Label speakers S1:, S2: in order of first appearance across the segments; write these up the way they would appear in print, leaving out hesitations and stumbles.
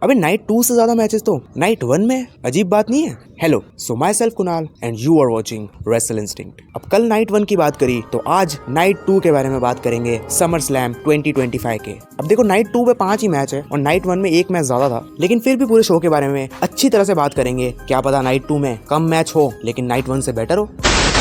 S1: अबे नाइट 2 से ज्यादा मैचेस तो नाइट 1 में है। अजीब बात नहीं है। Hello, so myself Kunal and you are watching wrestle instinct. अब कल नाइट 1 की बात करी तो आज नाइट 2 के बारे में बात करेंगे, समर स्लैम 2025 के। अब देखो नाइट 2 पे 5 ही मैच है और नाइट 1 में 1 मैच ज्यादा था, लेकिन फिर भी पूरे शो के बारे में अच्छी तरह से बात करेंगे। क्या पता नाइट 2 में कम मैच हो लेकिन नाइट 1 से बेटर हो।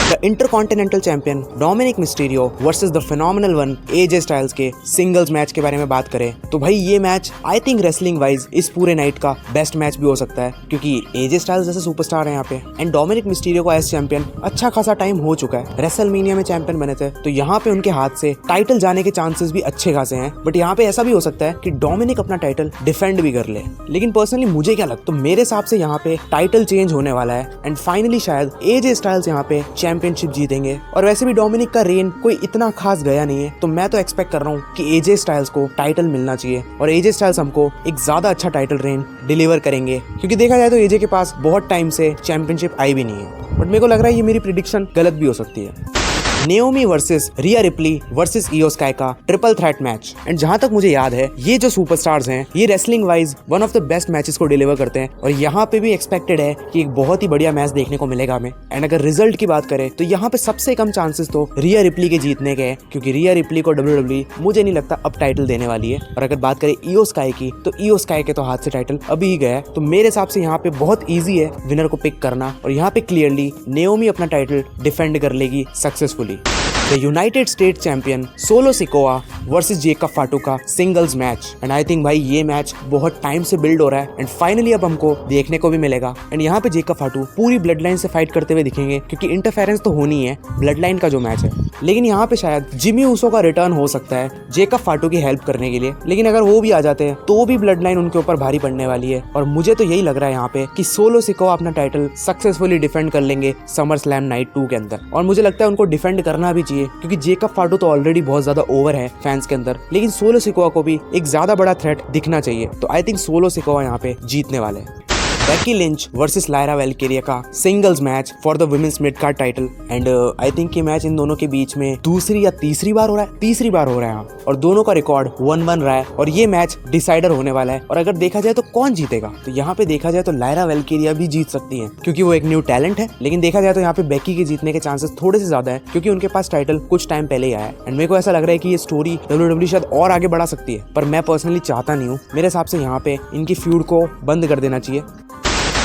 S1: The intercontinental champion Dominik Mysterio versus the phenomenal one AJ Styles के सिंगल्स मैच के बारे में बात करें तो भाई ये match I think wrestling wise इस पूरे नाइट का बेस्ट मैच भी हो सकता है, क्योंकि एजे स्टाइल्स जैसे सुपरस्टार है यहाँ पे एंड डोमिनिक मिस्टीरियो को एज चैंपियन अच्छा खासा टाइम हो चुका है। रेसलमेनिया में चैंपियन बने थे तो यहाँ पे उनके हाथ से टाइटल जाने के चांसेस भी अच्छे खासे हैं, बट यहाँ पे ऐसा भी हो सकता है कि डोमिनिक अपना टाइटल डिफेंड भी कर ले। लेकिन पर्सनली मुझे क्या लगता है, मेरे हिसाब से यहाँ पे टाइटल चेंज होने वाला है एंड फाइनली शायद एजे स्टाइल्स यहाँ पे चैंपियनशिप जीतेंगे। और वैसे भी डोमिनिक का रेन कोई इतना खास गया नहीं है, तो मैं तो एक्सपेक्ट कर रहा हूँ कि एजे स्टाइल्स को टाइटल मिलना चाहिए और एजे स्टाइल्स हमको एक ज्यादा अच्छा टाइटल रेन डिलीवर करेंगे, क्योंकि देखा जाए तो एजे के पास बहुत टाइम से चैंपियनशिप आई भी नहीं है। बट मेरे को लग रहा है ये मेरी प्रिडिक्शन गलत भी हो सकती है। नेओमी वर्सेस रिया रिप्ली वर्सेस इयो स्काई का ट्रिपल थ्रेट मैच, एंड जहां तक मुझे याद है ये जो सुपरस्टार्स हैं ये wrestling wise one of the best matches को डिलीवर करते हैं और यहाँ पे भी एक्सपेक्टेड है कि एक बहुत ही बढ़िया मैच देखने को मिलेगा हमें। एंड अगर रिजल्ट की बात करें तो यहाँ पे सबसे कम चांसेस तो रिया रिप्ली के जीतने के हैं, क्योंकि रिया रिप्ली को WWE मुझे नहीं लगता अब टाइटल देने वाली है। और अगर बात करें इयो स्काई की तो इयो स्काई के तो हाथ से टाइटल अभी ही गया है, तो मेरे हिसाब से यहाँ पे बहुत ईजी है विनर को पिक करना और यहाँ पे क्लियरली नेओमी अपना टाइटल डिफेंड कर लेगी successfully. The United State champion Solo Sikoa versus Jacob Fatu का singles match, and I think भाई ये मैच बहुत टाइम से बिल्ड हो रहा है एंड फाइनली अब हमको देखने को भी मिलेगा। एंड यहाँ पे जेकब फाटू पूरी ब्लड लाइन से फाइट करते हुए दिखेंगे, क्योंकि इंटरफेरेंस तो होनी है ब्लड लाइन का जो मैच है। लेकिन यहाँ पे शायद जिमी ऊसो का रिटर्न हो सकता है जेकब फाटू की हेल्प करने के लिए, लेकिन अगर वो भी आ जाते हैं तो भी ब्लड लाइन उनके ऊपर भारी पड़ने वाली है। और मुझे तो यही लग रहा है यहाँ पे कि सोलो सिकोआ अपना टाइटल सक्सेसफुली डिफेंड कर लेंगे समर स्लैम नाइट 2 के अंदर, और मुझे लगता है उनको डिफेंड करना भी चाहिए, क्योंकि जेकब फाटू तो ऑलरेडी बहुत ज्यादा ओवर है फैंस के अंदर, लेकिन सोलो सिकोआ को भी एक ज्यादा बड़ा थ्रेट दिखना चाहिए। तो आई थिंक सोलो सिकोआ यहाँ पे जीतने वाले हैं। Becky Lynch versus Lyra Valkyria का singles match for the women's mid card title, and I think ये मैच इन दोनों के बीच में तीसरी बार हो रहा है और दोनों का रिकॉर्ड 1-1 रहा है और ये मैच डिसाइडर होने वाला है। और अगर देखा जाए तो कौन जीतेगा, तो यहाँ पे देखा जाए तो लायरा वेल्केरिया भी जीत सकती है, क्योंकि वो एक न्यू टैलेंट है। लेकिन देखा जाए तो यहाँ पे बेकी के जीतने के चांसेस थोड़े से ज्यादा है, क्योंकि उनके पास टाइटल कुछ टाइम पहले ही आया है। एंड मेरे को ऐसा लग रहा है कि ये स्टोरी WWE शायद और आगे बढ़ा सकती है, पर मैं पर्सनली चाहता नहीं हूँ। मेरे हिसाब से यहाँ पे इनकी फ्यूड को बंद कर देना चाहिए।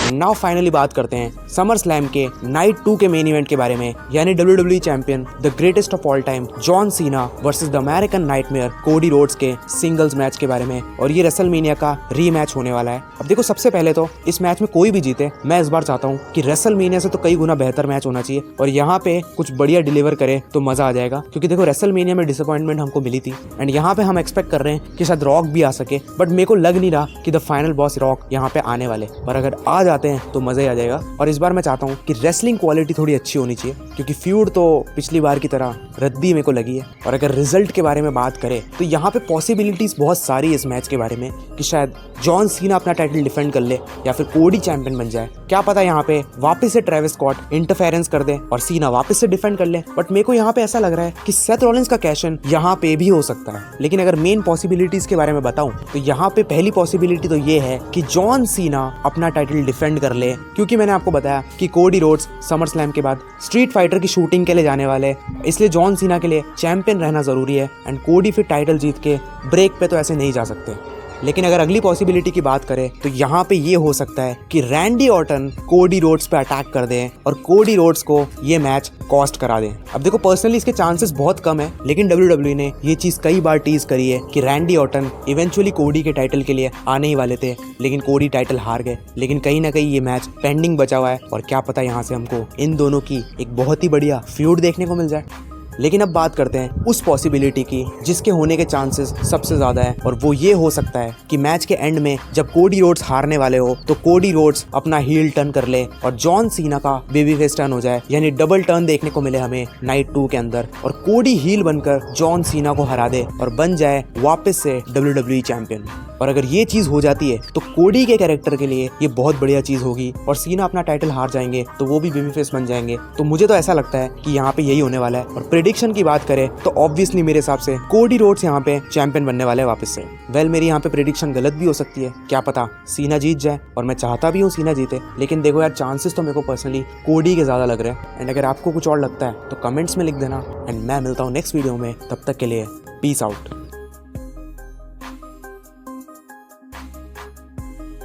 S1: नाउ फाइनली बात करते हैं समर स्लैम के नाइट 2 के मेन इवेंट के बारे में, यानी WWE champion the greatest of all time John Cena versus the American nightmare Cody Rhodes के सिंगल्स मैच के बारे में। और ये रेसलमेनिया का रीमैच होने वाला है। अब देखो, सबसे पहले तो इस मैच में कोई भी जीते, मैं इस बार चाहता हूँ कि रेसलमेनिया से तो कई गुना बेहतर मैच होना चाहिए और यहाँ पे कुछ बढ़िया डिलीवर करे तो मजा आ जाएगा। क्योंकि देखो रेसलमेनिया में डिसअपॉइंटमेंट हमको मिली थी एंड यहाँ पे हम एक्सपेक्ट कर रहे हैं कि शायद रॉक भी आ सके, बट मेरे को लग नहीं रहा कि द फाइनल बॉस रॉक यहाँ पे आने वाले, पर अगर आ जाते हैं तो मजा ही आ जाएगा। और इस बार मैं चाहता हूँ कि रेसलिंग क्वालिटी थोड़ी अच्छी होनी चाहिए, क्योंकि फ्यूड तो पिछली बार की तरह रद्दी मेरे को लगी है। और अगर रिजल्ट के बारे में बात करें तो यहाँ पे पॉसिबिलिटीज बहुत सारी है इस मैच के बारे में, कि शायद जॉन सीना अपना टाइटल डिफेंड कर ले या फिर कोडी चैंपियन बन जाए। क्या पता यहाँ पे वापस से ट्रेविस स्कॉट इंटरफेरेंस कर दे और सीना वापस से डिफेंड कर ले। बट मेरे को यहाँ पे ऐसा लग रहा है कि सेथ रॉलिंस का कैश इन यहाँ पे भी हो सकता है। लेकिन अगर मेन पॉसिबिलिटीज के बारे में बताऊं तो यहाँ पे पहली पॉसिबिलिटी तो ये है कि जॉन सीना अपना टाइटल डिफेंड कर ले, क्योंकि मैंने आपको बताया कि कोडी रोड्स समर स्लैम के बाद स्ट्रीट फाइटर की शूटिंग के लिए जाने वाले, इसलिए जॉन सीना के लिए चैंपियन रहना जरूरी है एंड कोडी फिर टाइटल जीत के ब्रेक पे तो ऐसे नहीं जा सकते। लेकिन अगर अगली पॉसिबिलिटी की बात करें तो यहाँ पे ये हो सकता है कि रैंडी ऑर्टन कोडी रोड्स पे अटैक कर दें और कोडी रोड्स को ये मैच कॉस्ट करा दें। अब देखो, पर्सनली इसके चांसेस बहुत कम है, लेकिन WWE ने ये चीज कई बार टीज करी है कि रैंडी ऑर्टन इवेंचुअली कोडी के टाइटल के लिए आने ही वाले थे, लेकिन कोडी टाइटल हार गए। लेकिन कहीं ना कहीं ये मैच पेंडिंग बचा हुआ है और क्या पता यहाँ से हमको इन दोनों की एक बहुत ही बढ़िया फ्यूड देखने को मिल जाए। लेकिन अब बात करते हैं उस पॉसिबिलिटी की जिसके होने के चांसेस सबसे ज्यादा है, और वो ये हो सकता है कि मैच के एंड में जब कोडी रोड्स हारने वाले हो तो कोडी रोड्स अपना हील टर्न कर ले और जॉन सीना का बेबी फेस टर्न हो जाए, यानी डबल टर्न देखने को मिले हमें नाइट 2 के अंदर, और कोडी हील बनकर जॉन सीना को हरा दे और बन जाए वापस से WWE चैंपियन। और अगर ये चीज हो जाती है तो कोडी के कैरेक्टर के लिए ये बहुत बढ़िया चीज होगी और सीना अपना टाइटल हार जाएंगे तो वो भी बेबी फेस बन जाएंगे। तो मुझे तो ऐसा लगता है कि यहाँ पे यही होने वाला है। और प्रेडिक्शन की बात करें तो ऑब्वियसली मेरे हिसाब से कोडी रोड्स यहाँ पे चैंपियन बनने वाले हैं वापस से। वेल मेरी यहाँ पे प्रेडिक्शन गलत भी हो सकती है, क्या पता सीना जीत जाए, और मैं चाहता भी हूँ सीना जीते, लेकिन देखो यार चांसेस तो मेरे को पर्सनली कोडी के ज्यादा लग रहे हैं। एंड अगर आपको कुछ और लगता है तो कमेंट्स में लिख देना। एंड मैं मिलता हूँ नेक्स्ट वीडियो में, तब तक के लिए पीस आउट।